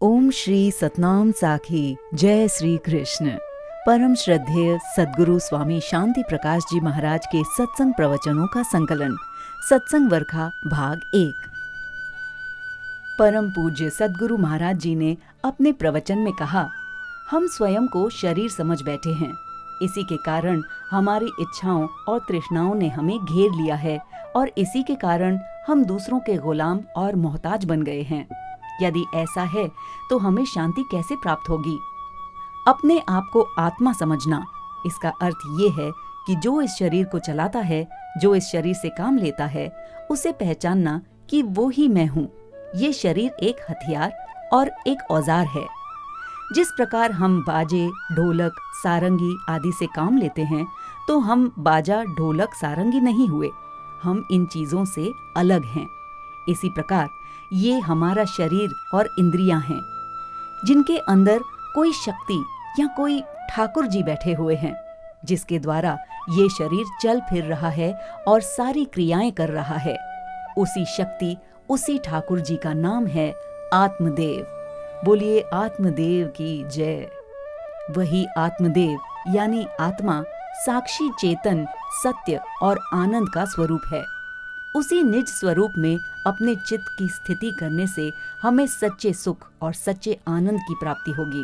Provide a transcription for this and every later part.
ओम श्री सतनाम साखी। जय श्री कृष्ण। परम श्रद्धेय सद्गुरु स्वामी शांति प्रकाश जी महाराज के सत्संग प्रवचनों का संकलन, सत्संग वर्खा भाग 1। परम पूज्य सद्गुरु महाराज जी ने अपने प्रवचन में कहा, हम स्वयं को शरीर समझ बैठे हैं। इसी के कारण हमारी इच्छाओं और तृष्णाओं ने हमें घेर लिया है और इसी के कारण हम दूसरों के गुलाम और मोहताज बन गए हैं। यदि ऐसा है तो हमें शांति कैसे प्राप्त होगी? अपने आप को आत्मा समझना, इसका अर्थ ये है कि जो इस शरीर को चलाता है, जो इस शरीर से काम लेता है, उसे पहचानना कि वो ही मैं हूँ। ये शरीर एक हथियार और एक औजार है। जिस प्रकार हम बाजे, ढोलक, सारंगी आदि से काम लेते हैं, तो हम बाजा, ढोलक, सारंगी नहीं हुए। हम इन चीजों से अलग हैं। इसी प्रकार ये हमारा शरीर और इंद्रियां हैं, जिनके अंदर कोई शक्ति या कोई ठाकुर जी बैठे हुए हैं, जिसके द्वारा ये शरीर चल फिर रहा है और सारी क्रियाएं कर रहा है। उसी शक्ति, उसी ठाकुर जी का नाम है आत्मदेव। बोलिए आत्मदेव की जय। वही आत्मदेव यानी आत्मा साक्षी, चेतन, सत्य और आनंद का स्वरूप है। उसी निज स्वरूप में अपने चित्त की स्थिति करने से हमें सच्चे सुख और सच्चे आनंद की प्राप्ति होगी।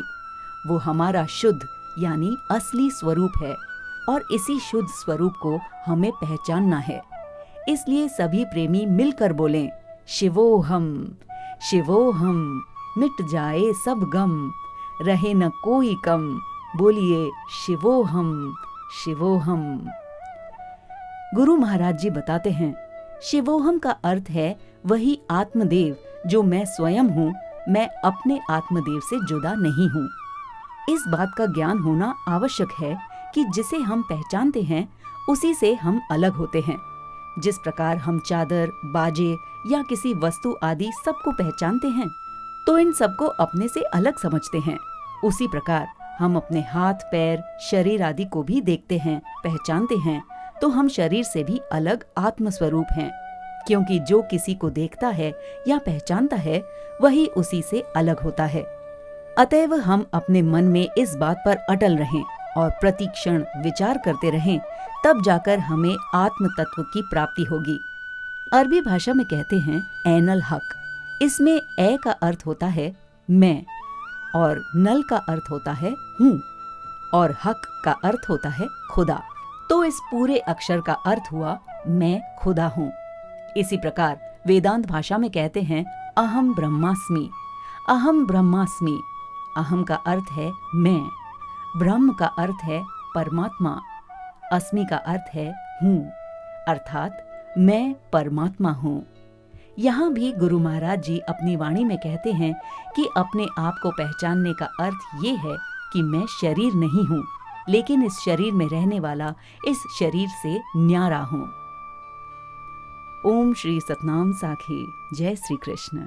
वो हमारा शुद्ध यानी असली स्वरूप है और इसी शुद्ध स्वरूप को हमें पहचानना है। इसलिए सभी प्रेमी मिलकर बोलें, शिवोहम शिवोहम, मिट जाए सब गम, रहे न कोई कम। बोलिए शिवोहम शिवोहम। गुरु महाराज जी बताते हैं, शिवोहम का अर्थ है वही आत्मदेव जो मैं स्वयं हूँ। मैं अपने आत्मदेव से जुदा नहीं हूँ। इस बात का ज्ञान होना आवश्यक है कि जिसे हम पहचानते हैं उसी से हम अलग होते हैं। जिस प्रकार हम चादर, बाजे या किसी वस्तु आदि सबको पहचानते हैं, तो इन सबको अपने से अलग समझते हैं। उसी प्रकार हम अपने हाथ, पैर, शरीर आदि को भी देखते हैं, पहचानते हैं, तो हम शरीर से भी अलग आत्मस्वरूप हैं। क्योंकि जो किसी को देखता है या पहचानता है, वही उसी से अलग होता है। अतएव हम अपने मन में इस बात पर अटल रहें और प्रति क्षण विचार करते रहें, तब जाकर हमें आत्म तत्व की प्राप्ति होगी। अरबी भाषा में कहते हैं ऐनल हक। इसमें ए का अर्थ होता है मैं, और नल का अर्थ होता है हूँ, और हक का अर्थ होता है खुदा। तो इस पूरे अक्षर का अर्थ हुआ मैं खुदा हूँ। इसी प्रकार वेदांत भाषा में कहते हैं अहम ब्रह्मास्मि। अहम ब्रह्मास्मि, अहम का अर्थ है मैं, ब्रह्म का अर्थ है परमात्मा, अस्मि का अर्थ है हूँ, अर्थात मैं परमात्मा हूँ। यहाँ भी गुरु महाराज जी अपनी वाणी में कहते हैं कि अपने आप को पहचानने का अर्थ ये है कि मैं शरीर नहीं हूँ, लेकिन इस शरीर में रहने वाला, इस शरीर से न्यारा हूँ। ओम श्री सतनाम साखी। जय श्री कृष्ण।